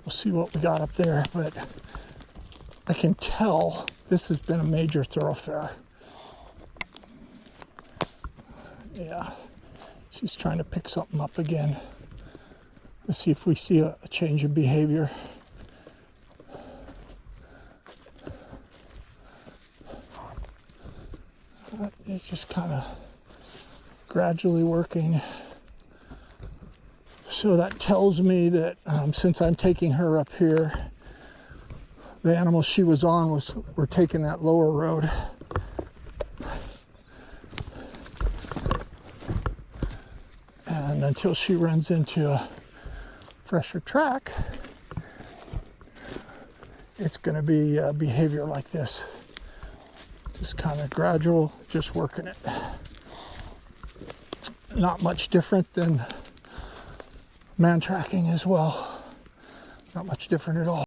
We'll see what we got up there, but I can tell this has been a major thoroughfare. Yeah, she's trying to pick something up again. Let's see if we see a change in behavior. It's just kind of gradually working. So that tells me that since I'm taking her up here, the animals she was on were taking that lower road. And until she runs into a fresher track, it's going to be behavior like this. Just kind of gradual, just working it. Not much different than man tracking as well. Not much different at all.